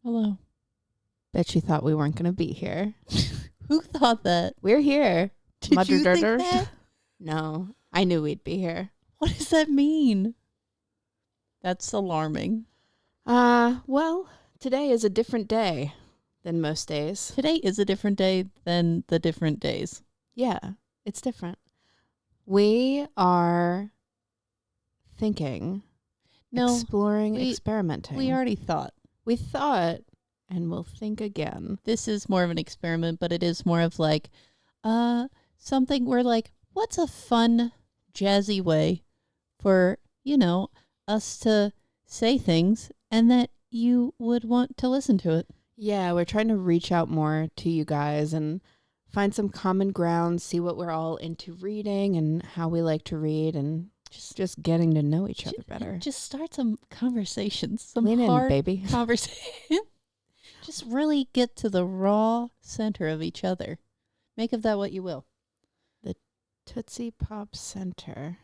Hello. Bet you thought we weren't going to be here. Who thought that? We're here. Did you think that? No, I knew we'd be here. What does that mean? That's alarming. Well, today is a different day than most days. Today is a different day than the different days. Yeah, it's different. We are thinking, exploring, experimenting. We already thought. We thought, and we'll think again. This is more of an experiment, but it is more of like something where like, what's a fun, jazzy way for, us to say things and that you would want to listen to it. Yeah, we're trying to reach out more to you guys and find some common ground, see what we're all into reading and how we like to read, and just getting to know each other better. Just start some conversations, some Lean hard in, baby. conversation. Just really get to the raw center of each other. Make of that what you will. The Tootsie Pop Center.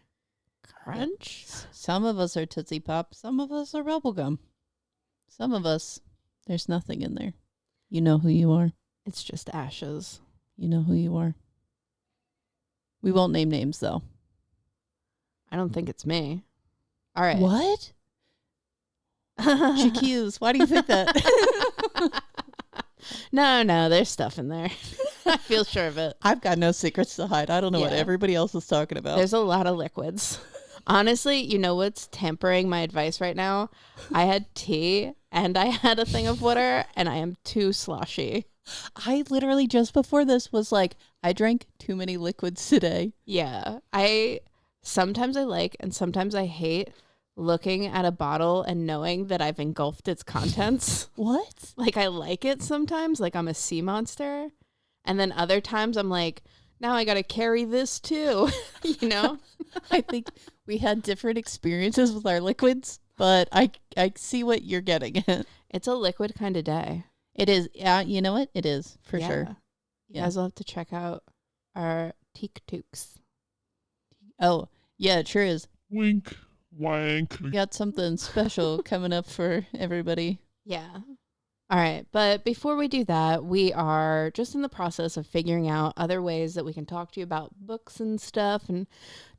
Crunch? Some of us are Tootsie Pop. Some of us are bubblegum. Some of us, there's nothing in there. You know who you are. It's just ashes. You know who you are. We won't name names, though. I don't think it's me. All right. What? J'accuse. Why do you think that? No, there's stuff in there. I feel sure of it. I've got no secrets to hide. I don't know what everybody else is talking about. There's a lot of liquids. Honestly, you know what's tampering my advice right now? I had tea and I had a thing of water and I am too sloshy. I literally just before this was like, I drank too many liquids today. Yeah. Sometimes I like and sometimes I hate looking at a bottle and knowing that I've engulfed its contents. What? Like I like it sometimes, like I'm a sea monster. And then other times I'm like, now I got to carry this too, I think we had different experiences with our liquids, but I see what you're getting at. It's a liquid kind of day. It is. You know what? It is for sure. You guys will have to check out our teak toques. Oh, yeah, it sure is. Wink, wank. We got something special coming up for everybody. Yeah. All right. But before we do that, we are just in the process of figuring out other ways that we can talk to you about books and stuff. And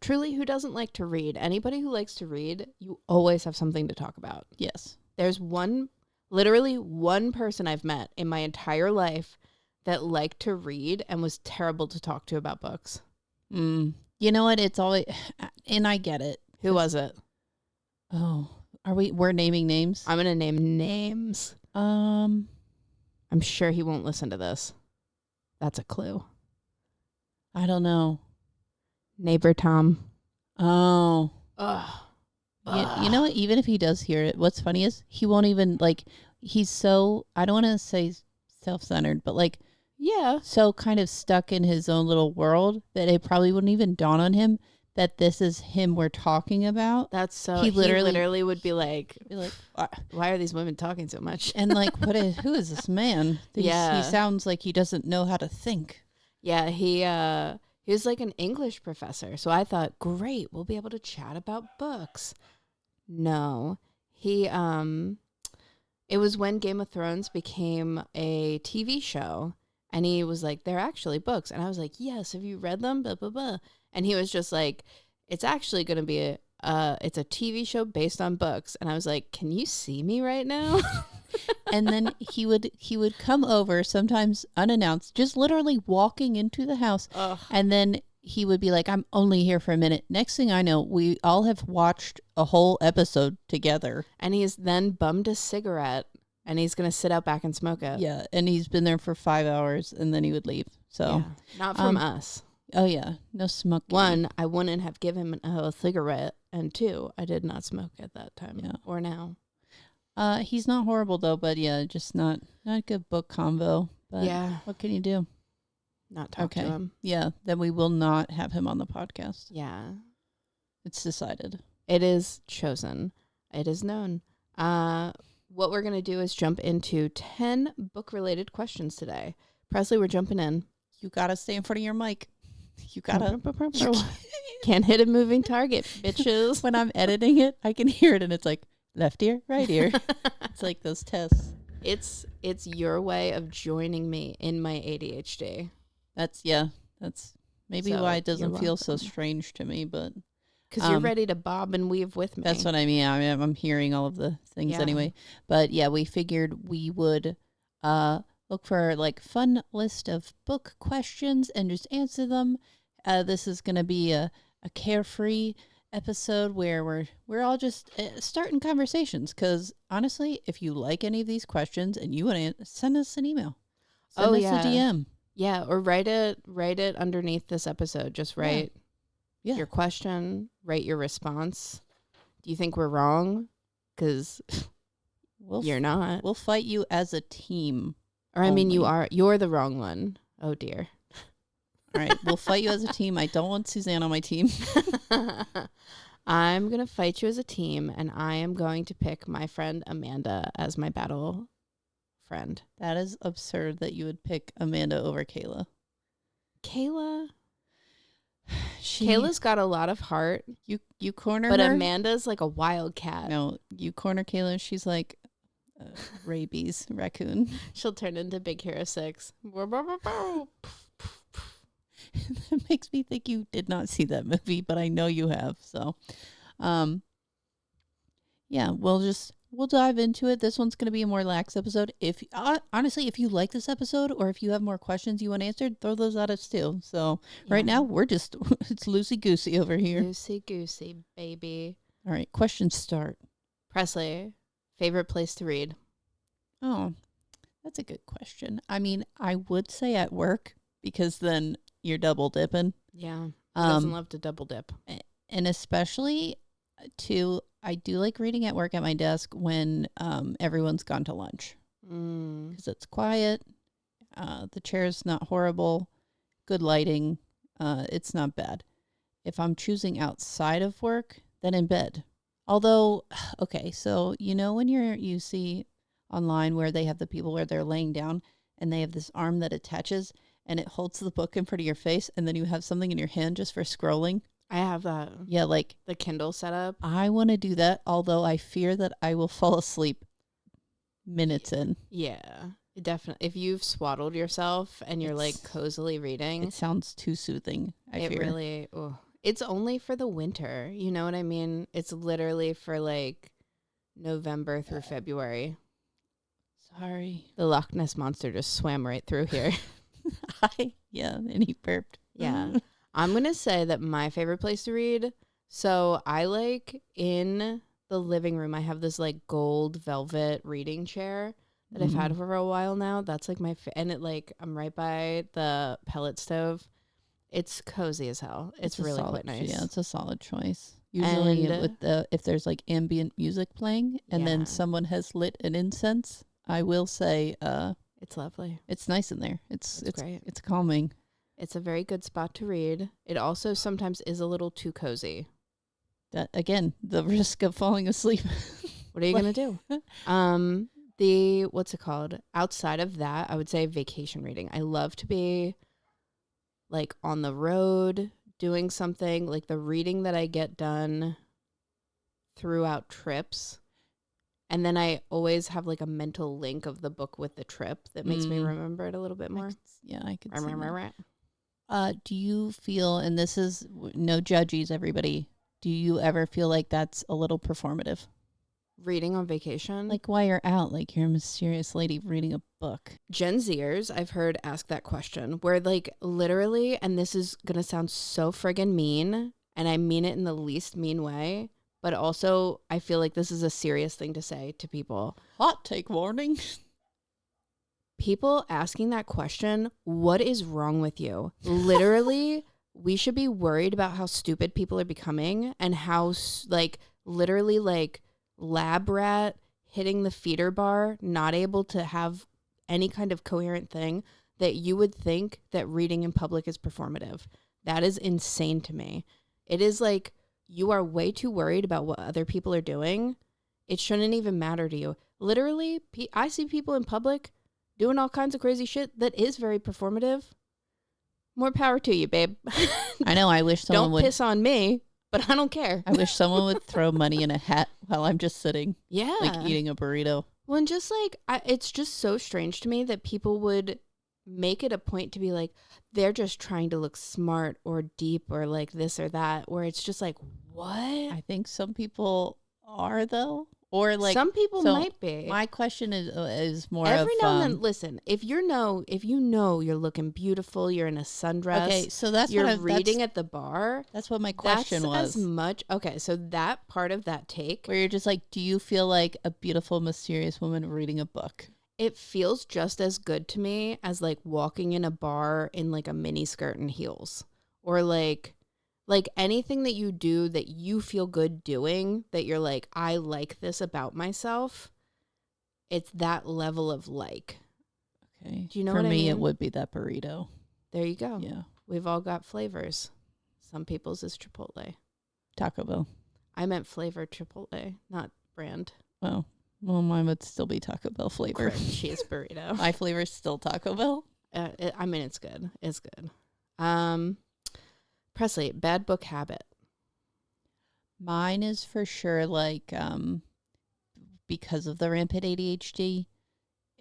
truly, who doesn't like to read? Anybody who likes to read, you always have something to talk about. Yes. There's literally one person I've met in my entire life that liked to read and was terrible to talk to about books. You know what? It's always, and I get it. Who was it? Oh, we're naming names? I'm going to name names. I'm sure he won't listen to this. That's a clue. I don't know. Neighbor Tom. Oh. Ugh. You know what? Even if he does hear it, what's funny is he won't even, he's so, I don't want to say self-centered, but so kind of stuck in his own little world that it probably wouldn't even dawn on him that this is him we're talking about. That's so, he literally would be like, why are these women talking so much? And who is this man? He sounds like he doesn't know how to think. Yeah, he was like an English professor. So I thought, great, we'll be able to chat about books. No, it was when Game of Thrones became a TV show. And he was like, they're actually books. And I was like, yes, have you read them? Blah, blah, blah. And he was just like, it's actually going to be it's a TV show based on books. And I was like, can you see me right now? And then he would come over sometimes unannounced, just literally walking into the house. Ugh. And then he would be like, I'm only here for a minute. Next thing I know, we all have watched a whole episode together. And he's then bummed a cigarette. And he's going to sit out back and smoke it. Yeah, and he's been there for 5 hours, and then he would leave. So not from us. Oh, yeah. No smoking. 1, I wouldn't have given him a cigarette. And 2, I did not smoke at that time or now. He's not horrible, though, but just not a good book convo. But what can you do? Not talk to him. Yeah, then we will not have him on the podcast. Yeah. It's decided. It is chosen. It is known. What we're going to do is jump into 10 book-related questions today. Presley, we're jumping in. You got to stay in front of your mic. You got to. Can't hit a moving target, bitches. When I'm editing it, I can hear it, and it's like, left ear, right ear. It's like those tests. It's your way of joining me in my ADHD. That's maybe So, why it doesn't you're feel so welcome. strange to me, but Because you're ready to bob and weave with me. that's what I mean. I'm hearing all of the things Yeah. anyway. But yeah, we figured we would look for like fun list of book questions and just answer them. This is going to be a carefree episode where we're all just starting conversations. Because honestly, if you like any of these questions and you want to send us an email, send us a DM. Yeah, or write it underneath this episode. Just write your question, write your response. Do you think we're wrong? Because you're not. We'll fight you as a team. Or I mean, you're the wrong one. Oh dear. All right, we'll fight you as a team. I don't want Suzanne on my team. I'm going to fight you as a team, and I am going to pick my friend Amanda as my battle friend. That is absurd that you would pick Amanda over Kayla. Kayla's got a lot of heart. You corner but her. But Amanda's like a wild cat. No, you corner Kayla, she's like rabies raccoon. She'll turn into Big Hero 6. That makes me think you did not see that movie, but I know you have. So, yeah, we'll dive into it. This one's going to be a more lax episode. If honestly, if you like this episode or if you have more questions you want answered, throw those at us too. So right now we're just it's loosey goosey over here. Loosey goosey, baby. All right, questions start. Presley, favorite place to read? Oh, that's a good question. I mean, I would say at work because then you're double dipping. Yeah, doesn't love to double dip. And especially too, I do like reading at work at my desk when everyone's gone to lunch because it's quiet. The chair's not horrible. Good lighting. It's not bad. If I'm choosing outside of work, then in bed. Although, okay, so you know when you see online where they have the people where they're laying down and they have this arm that attaches and it holds the book in front of your face and then you have something in your hand just for scrolling. I have that. Yeah, like the Kindle setup. I want to do that, although I fear that I will fall asleep minutes in. Yeah, definitely. If you've swaddled yourself and you're like cozily reading. It sounds too soothing, I fear. Really, it's only for the winter. You know what I mean? It's literally for like November through February. Sorry. The Loch Ness Monster just swam right through here. Yeah, and he burped. Yeah. I'm going to say that my favorite place to read, so I like in the living room, I have this like gold velvet reading chair that I've had for a while now. That's like and it like, I'm right by the pellet stove. It's cozy as hell. It's really quite nice. Yeah, it's a solid choice. Usually if there's like ambient music playing and then someone has lit an incense, I will say it's lovely. It's nice in there. It's great. It's calming. It's a very good spot to read. It also sometimes is a little too cozy. That again, the risk of falling asleep. What are you gonna do? What's it called? Outside of that, I would say vacation reading. I love to be like on the road doing something, like the reading that I get done throughout trips. And then I always have like a mental link of the book with the trip that makes me remember it a little bit more. I could see that. Do you feel, and this is no judgies, everybody, do you ever feel like that's a little performative? Reading on vacation? Like while you're out, like you're a mysterious lady reading a book. Gen Zers, I've heard ask that question where like literally, and this is going to sound so friggin' mean, and I mean it in the least mean way, but also I feel like this is a serious thing to say to people. Hot take warning. People asking that question, what is wrong with you? Literally, we should be worried about how stupid people are becoming and how like literally like lab rat hitting the feeder bar, not able to have any kind of coherent thing, that you would think that reading in public is performative. That is insane to me. It is like you are way too worried about what other people are doing. It shouldn't even matter to you. Literally, I see people in public doing all kinds of crazy shit that is very performative. More power to you, babe. I know. I wish someone would. Don't piss on me, but I don't care. I wish someone would throw money in a hat while I'm just sitting. Yeah. Like eating a burrito. Well, and just like, it's just so strange to me that people would make it a point to be like, they're just trying to look smart or deep or like this or that, where it's just like, what? I think some people are though, or like Some people so might be. My question is more Every of now and then, listen, if you know you're looking beautiful, you're in a sundress, okay, so that's you're what reading at the bar. That's what my question that's was. as much. Okay, so that part of that take, where you're just like, do you feel like a beautiful, mysterious woman reading a book? it feels just as good to me as like walking in a bar in like a mini skirt and heels, or like anything that you do that you feel good doing, that you're like, I like this about myself. It's that level of like. Okay. Do you know For what I me, mean? it would be that burrito. There you go. Yeah. We've all got flavors. Some people's is Chipotle. Taco Bell. I meant flavor Chipotle, not brand. Oh, well, mine would still be Taco Bell flavor. Cream cheese burrito. My flavor's still Taco Bell. I mean, it's good. It's good. Presley, bad book habit. Mine is for sure like because of the rampant ADHD.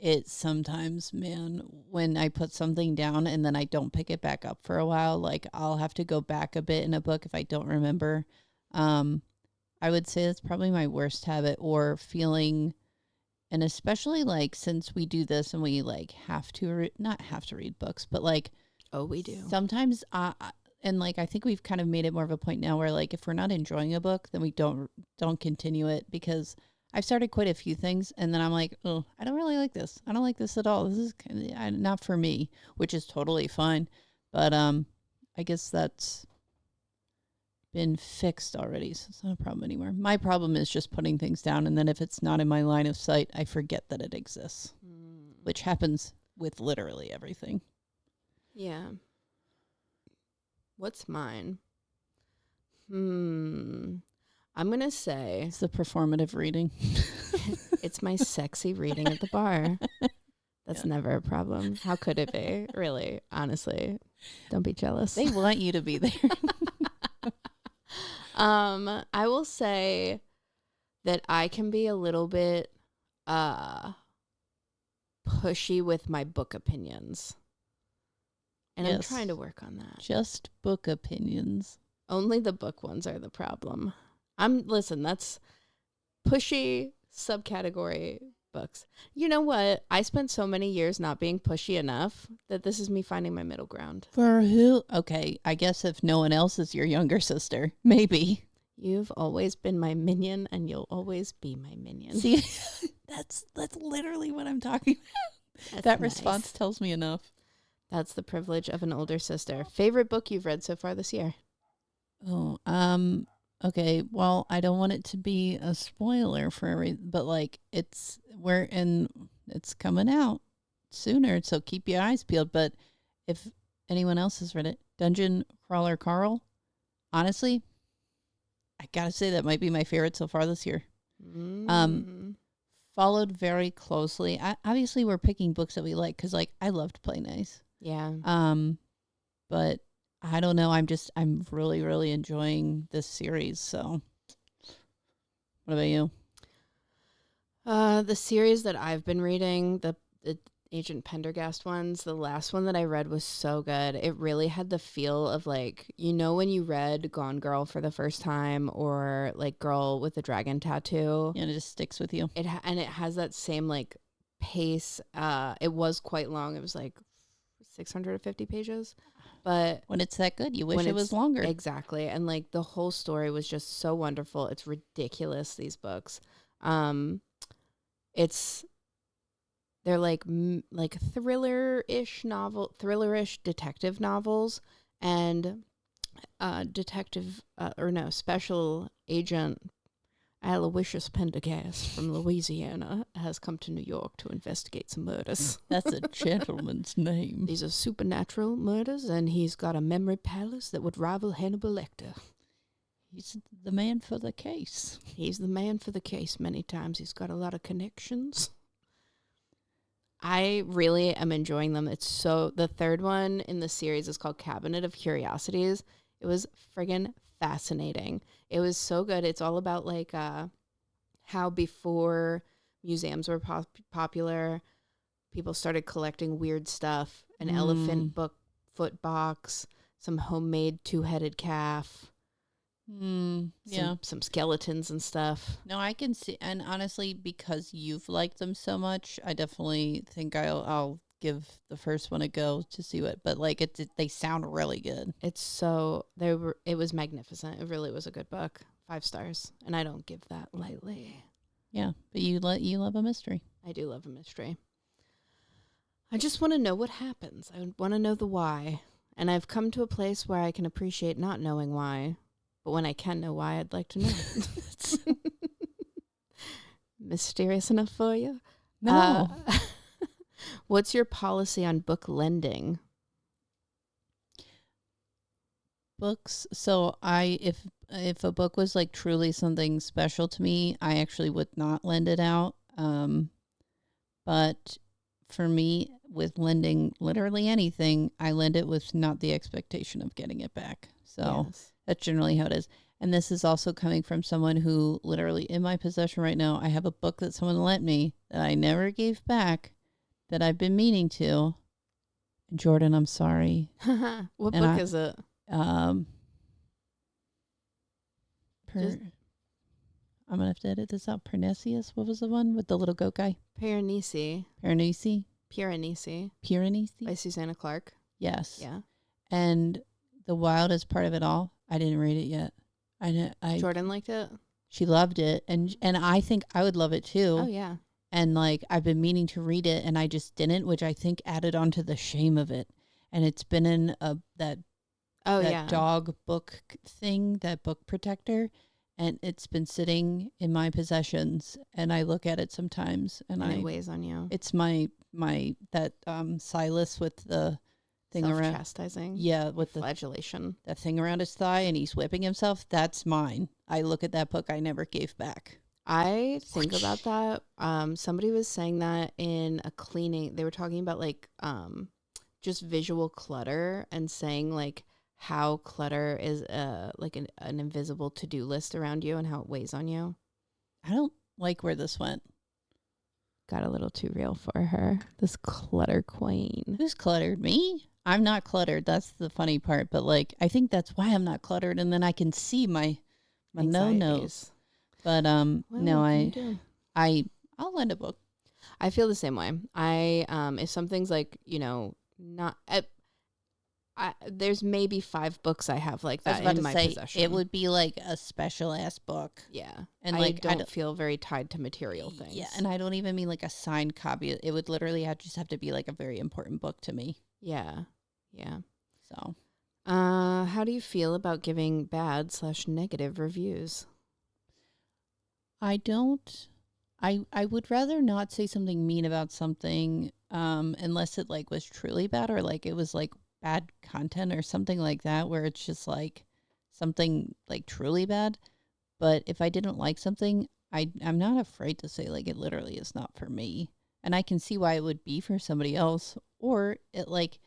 It's sometimes, man, when I put something down and then I don't pick it back up for a while, like I'll have to go back a bit in a book if I don't remember. I would say that's probably my worst habit, or feeling, and especially like since we do this and we like have to not have to read books, but like We do. sometimes and like I think we've kind of made it more of a point now where like if we're not enjoying a book, then we don't continue it, because I've started quite a few things and then I'm like, oh, I don't really like this. I don't like this at all. This is not for me, which is totally fine. But I guess that's been fixed already, so it's not a problem anymore. My problem is just putting things down, and then if it's not in my line of sight, I forget that it exists, which happens with literally everything. Yeah. What's mine? I'm going to say It's the performative reading. it's my sexy reading at the bar. That's never a problem. How could it be? Really, honestly. Don't be jealous. They want you to be there. I will say that I can be a little bit pushy with my book opinions. And I'm trying to work on that. Just book opinions. Only the book ones are the problem. Listen, that's pushy subcategory books. You know what? I spent so many years not being pushy enough that this is me finding my middle ground. For who? Okay, I guess if no one else is your younger sister, maybe. You've always been my minion, and you'll always be my minion. See, that's literally what I'm talking about. That nice. Response tells me enough. That's the privilege of an older sister. Favorite book you've read so far this year? Oh, okay. Well, I don't want it to be a spoiler for but like it's coming out sooner, so keep your eyes peeled. But if anyone else has read it, Dungeon Crawler Carl, honestly, I gotta say that might be my favorite so far this year. Followed very closely. Obviously, we're picking books that we like because, like, I loved Play Nice. Yeah. But I don't know. I'm really, really enjoying this series. So, what about you? The series that I've been reading, the Agent Pendergast ones, the last one that I read was so good. It really had the feel of like, you know, when you read Gone Girl for the first time, or like Girl with the Dragon Tattoo. Yeah, and it just sticks with you. It has that same like pace. It was quite long. It was like 650 pages. But when it's that good, you wish it was longer. Exactly. And like the whole story was just so wonderful. It's ridiculous, these books. They're like thriller-ish detective novels, and special agent Aloysius Pendergast from Louisiana has come to New York to investigate some murders. That's a gentleman's name. These are supernatural murders, and he's got a memory palace that would rival Hannibal Lecter. He's the man for the case. He's the man for the case many times. He's got a lot of connections. I really am enjoying them. The third one in the series is called Cabinet of Curiosities. It was friggin' fascinating. It was so good. It's all about like how before museums were popular. People started collecting weird stuff, an elephant foot box, some homemade two-headed calf, Yeah. some skeletons and stuff. No, I can see, and honestly, because you've liked them so much, I definitely think I'll give the first one a go to see what. But like they sound really good. It was magnificent. It really was a good book. 5 stars, and I don't give that lightly. Yeah, but you love a mystery. I do love a mystery. I just want to know what happens. I want to know the why. And I've come to a place where I can appreciate not knowing why. But when I can know why, I'd like to know. Mysterious enough for you? No. What's your policy on book lending? Books. So if a book was like truly something special to me, I actually would not lend it out. But for me, with lending literally anything, I lend it with not the expectation of getting it back. So that's generally how it is. And this is also coming from someone who literally in my possession right now, I have a book that someone lent me that I never gave back that I've been meaning to. Jordan, I'm sorry. What book is it? I'm gonna have to edit this out. Pernicious. What was the one with the little goat guy? Piranesi. By Susanna Clark. Yes. Yeah. And the wildest part of it all, I didn't read it yet. Jordan liked it. She loved it, and I think I would love it too. Oh yeah. And like I've been meaning to read it, and I just didn't, which I think added on to the shame of it. And it's been in that dog book thing, that book protector, and it's been sitting in my possessions, and I look at it sometimes, and it weighs on you. It's my Silas with the thing around chastising. Yeah, with the flagellation, that thing around his thigh, and he's whipping himself. That's mine. I look at that book I never gave back. I think about that. Somebody was saying that in a cleaning. They were talking about like just visual clutter and saying like how clutter is like an invisible to-do list around you and how it weighs on you. I don't like where this went. Got a little too real for her. This clutter queen. Who's cluttered? Me? I'm not cluttered. That's the funny part. But like, I think that's why I'm not cluttered, and then I can see my no-nos. But no, I'll lend a book. I feel the same way. If something's like, not there's maybe 5 books I have like that in my possession. It would be like a special ass book. Yeah. And I don't feel very tied to material things. Yeah, and I don't even mean like a signed copy. It would literally just have to be like a very important book to me. Yeah. Yeah. So how do you feel about giving bad/negative reviews? I would rather not say something mean about something unless it like was truly bad, or like it was like bad content or something like that, where it's just like something like truly bad. But if I didn't like something, I'm not afraid to say like it literally is not for me. And I can see why it would be for somebody else. Or it like,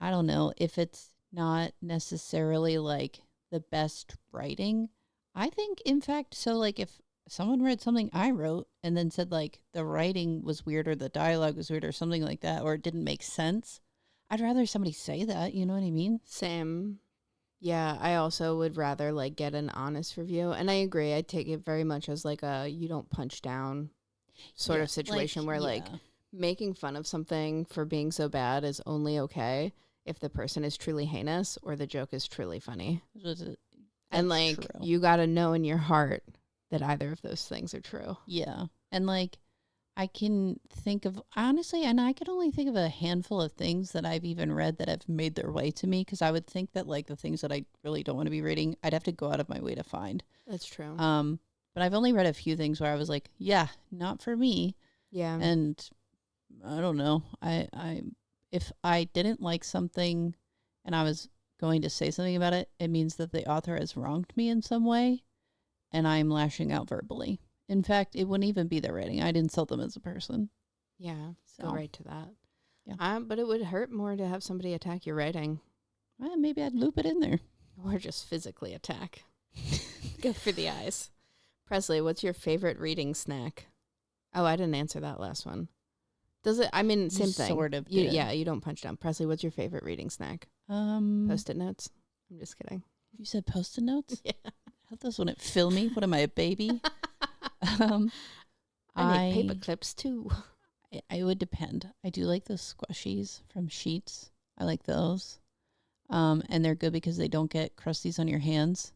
I don't know, if it's not necessarily like the best writing. I think in fact, so like if someone read something I wrote and then said like the writing was weird or the dialogue was weird or something like that, or it didn't make sense, I'd rather somebody say that, you know what I mean? Same. Yeah, I also would rather like get an honest review. And I agree. I take it very much as like a you don't punch down sort of situation where like making fun of something for being so bad is only okay if the person is truly heinous or the joke is truly funny. And like true. You got to know in your heart that either of those things are true. Yeah. And like I can think of, honestly, and I can only think of a handful of things that I've even read that have made their way to me, because I would think that like the things that I really don't want to be reading, I'd have to go out of my way to find. That's true. But I've only read a few things where I was like, yeah, not for me. Yeah. And I don't know. I if I didn't like something and I was going to say something about it, it means that the author has wronged me in some way, and I'm lashing out verbally. In fact, it wouldn't even be their writing. I'd insult them as a person. Yeah, so go right to that. Yeah. But it would hurt more to have somebody attack your writing. Maybe I'd loop it in there. Or just physically attack. Go for the eyes. Presley, what's your favorite reading snack? Oh, I didn't answer that last one. Does it? I mean, same thing. Sort of You, did. yeah, you don't punch down. Presley, what's your favorite reading snack? Um, Post-it notes. I'm just kidding. You said Post-it notes? Yeah. How those wouldn't fill me? What am I, a baby? um, I need paper clips too. I would depend. I do like the squishies from Sheets. I like those. And they're good because they don't get crusties on your hands.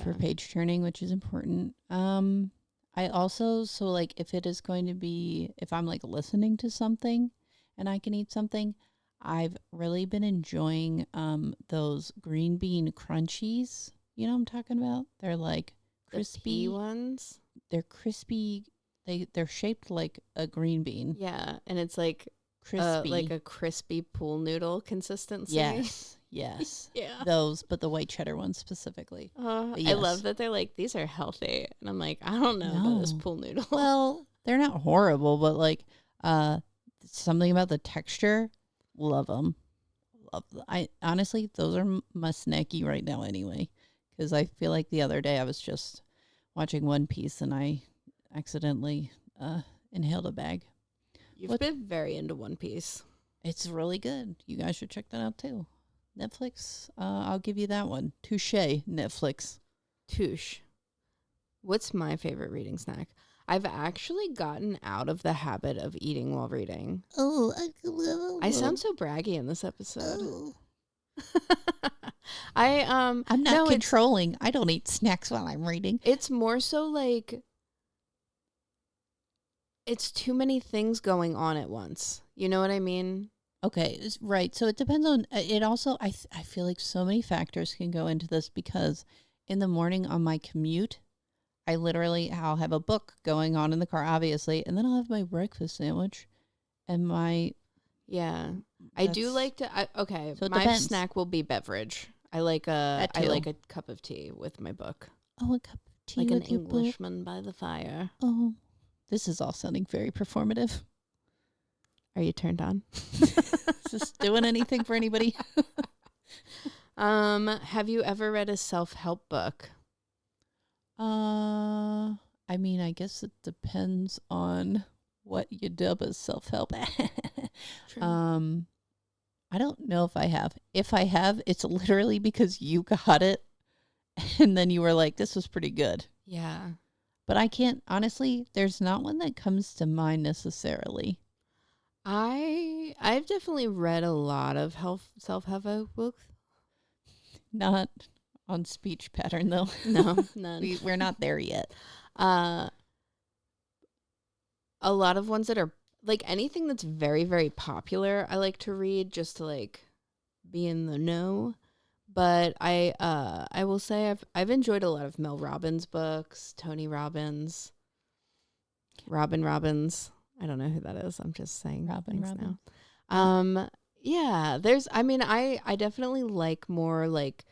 For page turning, which is important. I also, so like if it is going to be, if I'm like listening to something and I can eat something, I've really been enjoying those green bean crunchies. You know what I'm talking about? They're like crispy. The pea ones? They're crispy. They're shaped like a green bean. Yeah, and it's like Crispy. like a crispy pool noodle consistency. Yes. Yes. Yeah. Those, but the white cheddar ones specifically. I Yes. love that they're like, these are healthy. And I'm like, I don't know about this No. pool noodle. Well, they're not horrible, but like something about the texture, love them. I honestly, those are my snacky right now anyway, because I feel like the other day I was just watching One Piece and I accidentally inhaled a bag. You've been very into One Piece. It's really good. You guys should check that out too. Netflix, I'll give you that one. Touche, Netflix. Touche. What's my favorite reading snack? I've actually gotten out of the habit of eating while reading. Oh, I sound so braggy in this episode. Oh. I'm not controlling. I don't eat snacks while I'm reading. It's more so like it's too many things going on at once. You know what I mean? Okay, right. So it depends on it. Also, I feel like so many factors can go into this because in the morning on my commute, I'll have a book going on in the car, obviously, and then I'll have my breakfast sandwich and my. Yeah, I do like to. So my depends. snack will be beverage. I like a cup of tea with my book. Oh, a cup of tea like with an your book. Englishman by the fire. Oh, this is all sounding very performative. Are you turned on? Is this doing anything for anybody? Have you ever read a self-help book? I mean, I guess it depends on what you dub as self-help. True. I don't know if I have. If I have, it's literally because you got it and then you were like, this was pretty good. Yeah. But I can't, honestly, there's not one that comes to mind necessarily. I've definitely read a lot of self-help books. Not on speech pattern though. No, none. We're not there yet. A lot of ones that are like anything that's very, very popular, I like to read just to like be in the know. But I will say I've enjoyed a lot of Mel Robbins books, Tony Robbins, Robin Robbins. I don't know who that is. I'm just saying Robin things Robbins. now. Yeah, I definitely like more like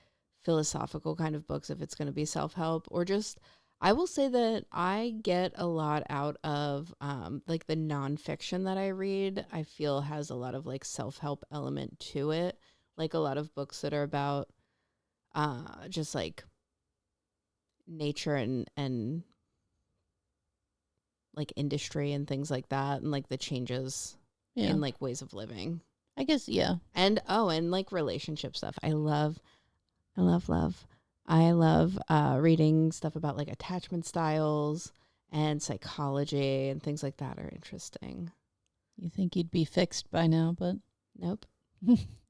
philosophical kind of books if it's going to be self-help, or just I will say that I get a lot out of like the nonfiction that I read. I feel has a lot of like self-help element to it, like a lot of books that are about just like nature and like industry and things like that, and like the changes in like ways of living. I guess, yeah. And and like relationship stuff. I love love. I love reading stuff about like attachment styles and psychology and things like that are interesting. You think you'd be fixed by now, but nope.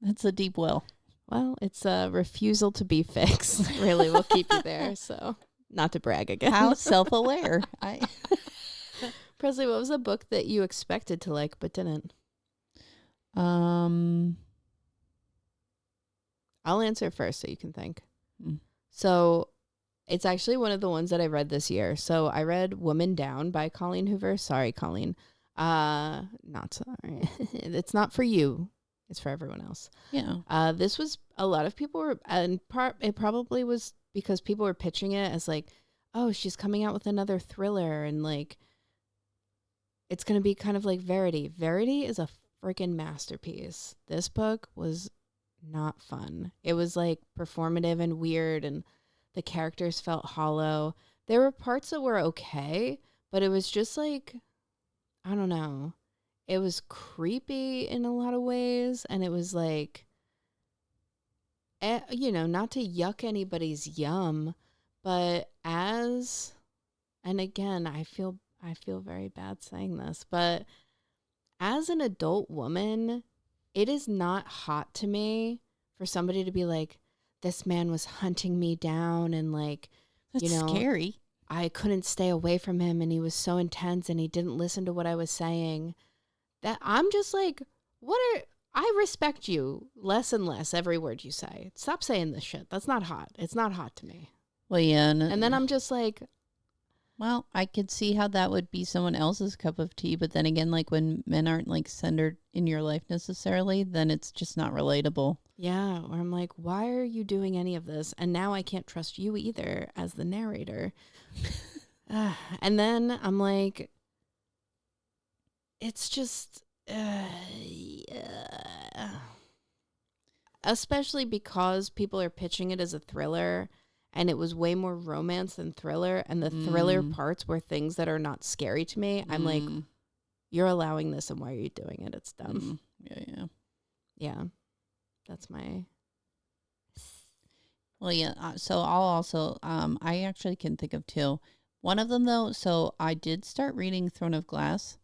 That's a deep well. Well, it's a refusal to be fixed. Really will keep you there. So not to brag again. How self-aware. Presley, what was a book that you expected to like but didn't? I'll answer first so you can think. So it's actually one of the ones that I read this year. So I read Woman Down by Colleen Hoover. Sorry, Colleen. Not sorry. It's not for you. It's for everyone else. Yeah. This was a lot of people were, and it probably was because people were pitching it as like, oh, she's coming out with another thriller and like it's going to be kind of like Verity. Verity is a freaking masterpiece. This book was not fun. It was like performative and weird and the characters felt hollow. There were parts that were okay, But it was just like, I don't know. It was creepy in a lot of ways. And it was like, you know, not to yuck anybody's yum, but and again, I feel very bad saying this, but as an adult woman, it is not hot to me for somebody to be like, this man was hunting me down and like, That's you know, scary. I couldn't stay away from him and he was so intense and he didn't listen to what I was saying. That I'm just like, I respect you less and less every word you say. Stop saying this shit. That's not hot. It's not hot to me. Well, yeah. And then I'm just like, well, I could see how that would be someone else's cup of tea. But then again, like when men aren't like centered in your life necessarily, then it's just not relatable. yeah. Or I'm like, why are you doing any of this? And now I can't trust you either as the narrator. And then I'm like, it's just, especially because people are pitching it as a thriller. And it was way more romance than thriller. And the thriller parts were things that are not scary to me. I'm like, you're allowing this and why are you doing it? It's dumb. Yeah. Yeah. That's my... Well, yeah. So I'll also, I actually can think of two. One of them though, so I did start reading Throne of Glass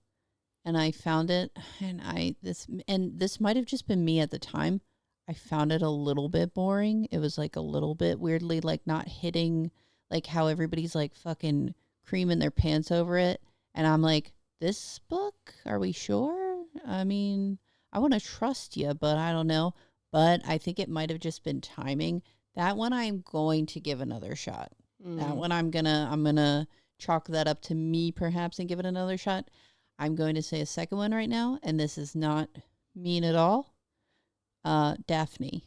and I found it and this might have just been me at the time. I found it a little bit boring. It was like a little bit weirdly like not hitting like how everybody's like fucking creaming their pants over it. And I'm like, this book, are we sure? I mean, I want to trust you, but I don't know. But I think it might have just been timing. That one I'm going to give another shot. That one I'm gonna chalk that up to me perhaps and give it another shot. I'm going to say a second one right now, and this is not mean at all. Daphne.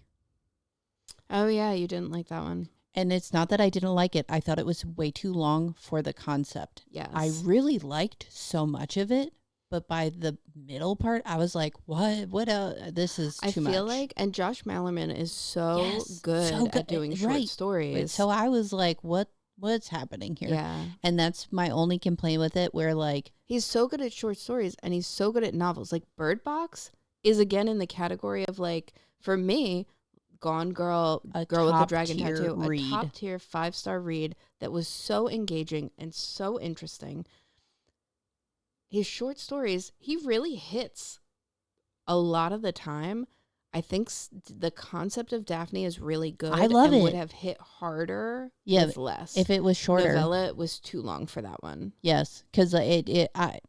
Oh, yeah, you didn't like that one. And it's not that I didn't like it. I thought it was way too long for the concept. Yes. I really liked so much of it, but by the middle part, I was like, what? This is too much. I feel like, and Josh Malerman is so good at doing short stories. So I was like, what's happening here? Yeah. And that's my only complaint with it, where like... He's so good at short stories, and he's so good at novels. Like, Bird Box is again in the category of like, for me, Gone Girl, Girl with the Dragon Tattoo, read. A top tier 5-star read that was so engaging and so interesting. His short stories, he really hits a lot of the time. I think the concept of Daphne is really good. I love it. Would have hit harder with less. If it was shorter. Novella was too long for that one. Yes, because I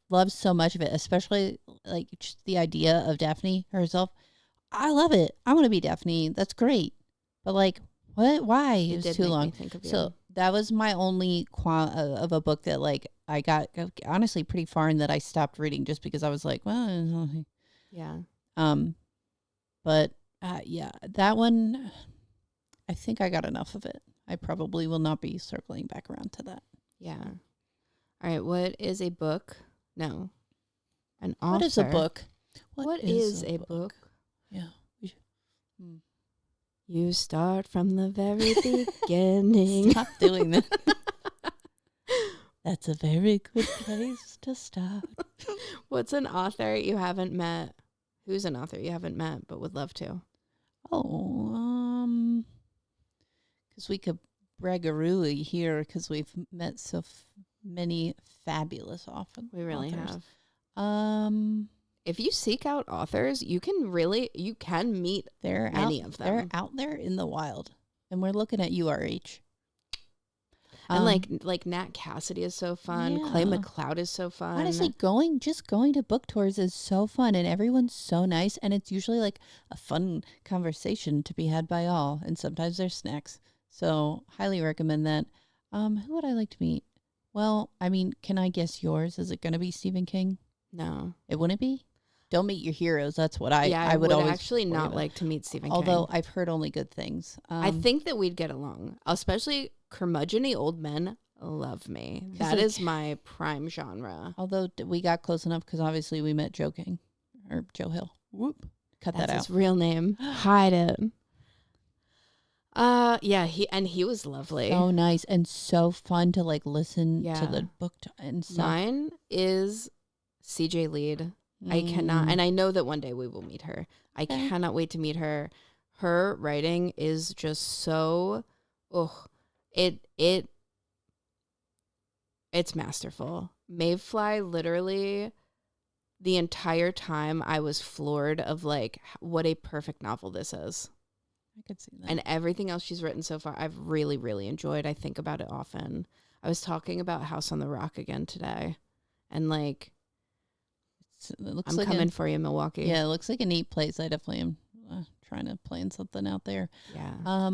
love so much of it, especially like just the idea of Daphne herself. I love it. I want to be Daphne. That's great. But like, what? Why? It was too long. So that was my only of a book that like I got honestly pretty far and that I stopped reading just because I was like, well, yeah. But yeah, that one, I think I got enough of it. I probably will not be circling back around to that. Yeah. All right. What is a book? No. An author. What is a book? What is a book? Yeah. You start from the very beginning. Stop doing that. That's a very good place to start. What's an author you haven't met? Who's an author you haven't met but would love to? Oh, because we could braggaroo here because we've met so many fabulous authors. We really have. If you seek out authors, you can meet any of them. They're out there in the wild, and we're looking at you, RH. And like Nat Cassidy is so fun. Yeah. Clay McLeod is so fun. Honestly, going to book tours is so fun, and everyone's so nice, and it's usually like a fun conversation to be had by all, and sometimes there's snacks. So highly recommend that. Who would I like to meet? Well, I mean, can I guess yours? Is it going to be Stephen King? No, it wouldn't be. Don't meet your heroes. That's what I would always actually not like to meet Stephen King. Although I've heard only good things. I think that we'd get along, especially curmudgeon-y old men love me. That is my prime genre. Although we got close enough because obviously we met Joe King or Joe Hill. Whoop. Cut that out. That's his real name. Hide it. Yeah, he was lovely. So nice and so fun to like listen to Yeah. the book and stuff. Mine is CJ Lead. I cannot, and I know that one day we will meet her. I Okay. cannot wait to meet her. Her writing is just so, it's masterful. Mayfly, literally, the entire time I was floored of like what a perfect novel this is. I could see that. And everything else she's written so far, I've really, really enjoyed. I think about it often. I was talking about House on the Rock again today, and like, It looks I'm like coming for you, Milwaukee. Yeah, it looks like a neat place. I definitely am trying to plan something out there. Yeah.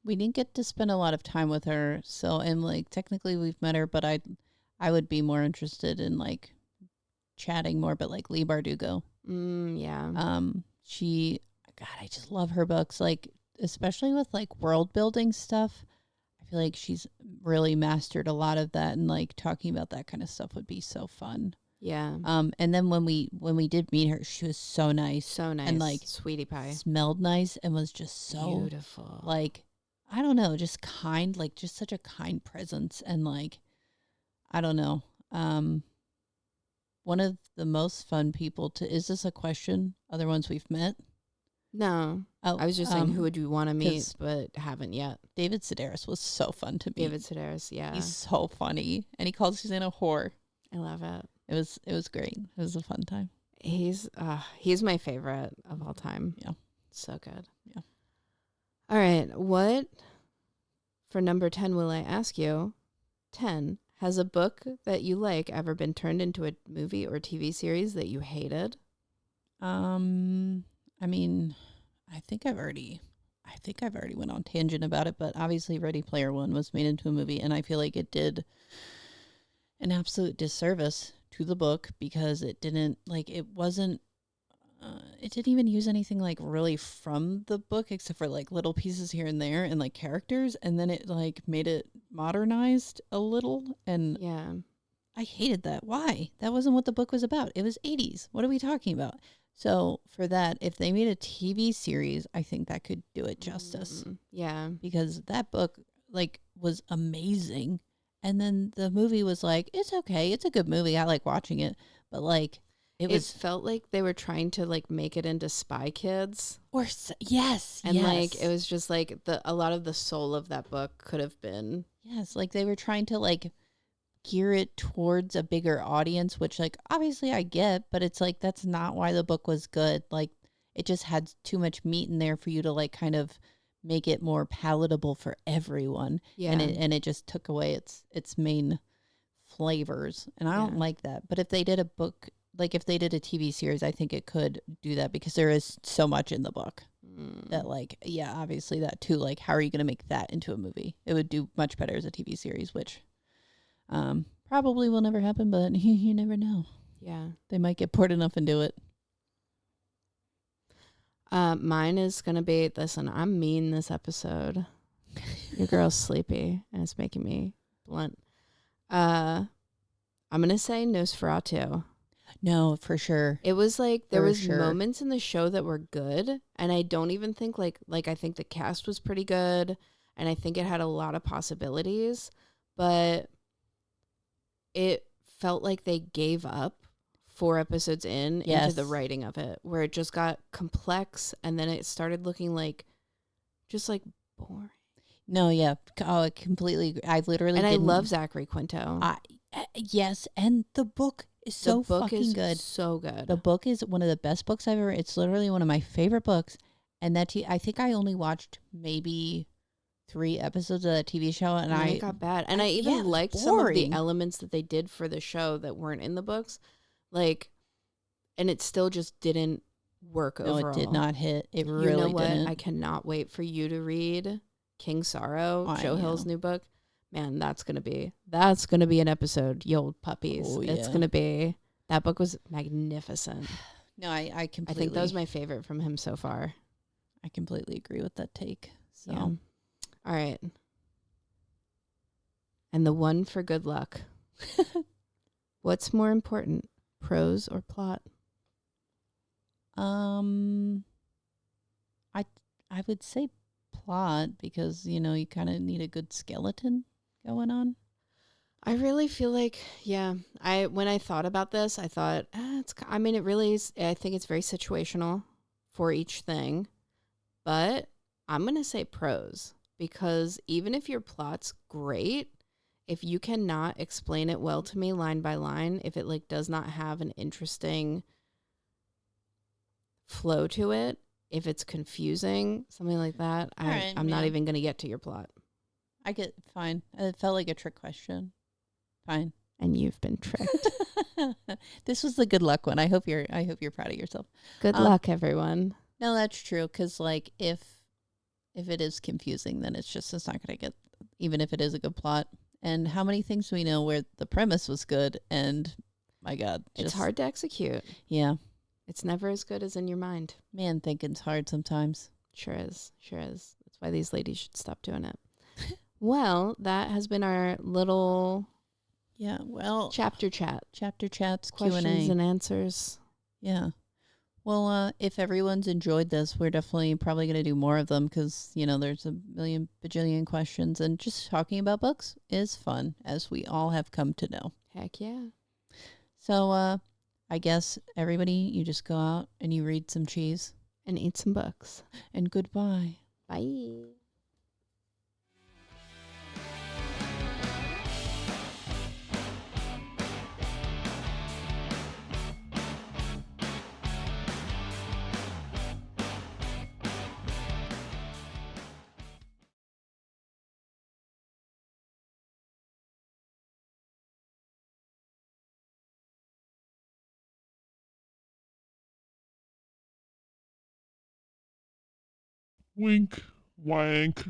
We didn't get to spend a lot of time with her, so and like technically we've met her, but I would be more interested in like chatting more. But like Lee Bardugo, Yeah. God, I just love her books. Like especially with like world building stuff. I feel like she's really mastered a lot of that, and like talking about that kind of stuff would be so fun. Yeah. And then when we did meet her, she was so nice. So nice. And like sweetie pie. smelled nice and was just so Beautiful. like, I don't know, just kind, like just such a kind presence. And like, I don't know. One of the most fun people is this a question? Other ones we've met? No. Oh, I was just saying, who would you want to meet, but haven't yet? David Sedaris was so fun to meet. David Sedaris, yeah. He's so funny. And he calls Susanna a whore. I love it. It was great. It was a fun time. He's my favorite of all time. Yeah. So good. Yeah. All right. What, for number 10, will I ask you? 10. Has a book that you like ever been turned into a movie or TV series that you hated? I mean, I think I've already went on tangent about it, but obviously Ready Player One was made into a movie, and I feel like it did an absolute disservice to the book because it didn't it didn't even use anything like really from the book except for like little pieces here and there and like characters, and then it like made it modernized a little, and Yeah. I hated that. Why? That wasn't what the book was about. It was 80s. What are we talking about? So for that, if they made a TV series, I think that could do it justice. Yeah. Because that book like was amazing. And then the movie was like, it's okay. It's a good movie. I like watching it. But like It felt like they were trying to like make it into Spy Kids. Yes. And like it was just like a lot of the soul of that book could have been. Yes, like they were trying to like gear it towards a bigger audience, which like obviously I get, but it's like that's not why the book was good. Like it just had too much meat in there for you to like kind of make it more palatable for everyone. Yeah. And it just took away its main flavors. And I don't like that. But if they did a book, like if they did a TV series, I think it could do that because there is so much in the book that like, yeah, obviously that too. Like, how are you going to make that into a movie? It would do much better as a TV series, which probably will never happen, but you never know. Yeah. They might get bored enough and do it. Mine is going to be, listen, I'm mean this episode. Your girl's sleepy and it's making me blunt. I'm going to say Nosferatu. No, for sure. It was like there For was sure. moments in the show that were good, and I don't even think like I think the cast was pretty good, and I think it had a lot of possibilities, but it felt like they gave up 4 episodes into the writing of it, where it just got complex, and then it started looking like just like boring. No, yeah. Oh, I completely agree. I literally And didn't. I love Zachary Quinto. Yes, and the book is so the book fucking is good. So good. The book is one of the best books I've ever. It's literally one of my favorite books, and I think I only watched maybe 3 episodes of that TV show, and it got bad. And I even liked some of the elements that they did for the show that weren't in the books, like, and it still just didn't work overall. No, it did not hit. It really you know what? didn't. I cannot wait for you to read King Sorrow, Joe Hill's new book. Man, that's gonna be an episode, you old puppies. Oh, It's gonna be. That book was magnificent. No, I completely. I think that was my favorite from him so far. I completely agree with that take. So, yeah. All right. And the one for good luck. What's more important, prose or plot? I would say plot because, you kind of need a good skeleton going on. I really feel like, yeah, when I thought about this, I thought, I mean, it really is, I think it's very situational for each thing, but I'm going to say pros because even if your plot's great, if you cannot explain it well to me line by line, if it like does not have an interesting flow to it, if it's confusing, something like that, right, I'm not yeah. even going to get to your plot. I get fine. It felt like a trick question. Fine. And you've been tricked. This was the good luck one. I hope you're proud of yourself. Good luck, everyone. No, that's true. Because like if it is confusing, then it's not going to get. Even if it is a good plot. And how many things do we know where the premise was good and my God, It's hard to execute. Yeah. It's never as good as in your mind. Man, thinking's hard sometimes. Sure is. Sure is. That's why these ladies should stop doing it. Well, that has been our little chapter chats, questions Q&A. and answers. Yeah. Well, if everyone's enjoyed this, we're definitely probably going to do more of them because, there's a million bajillion questions and just talking about books is fun, as we all have come to know. Heck yeah. So I guess everybody, you just go out and you read some cheese. And eat some books. And goodbye. Bye. Wink, wank.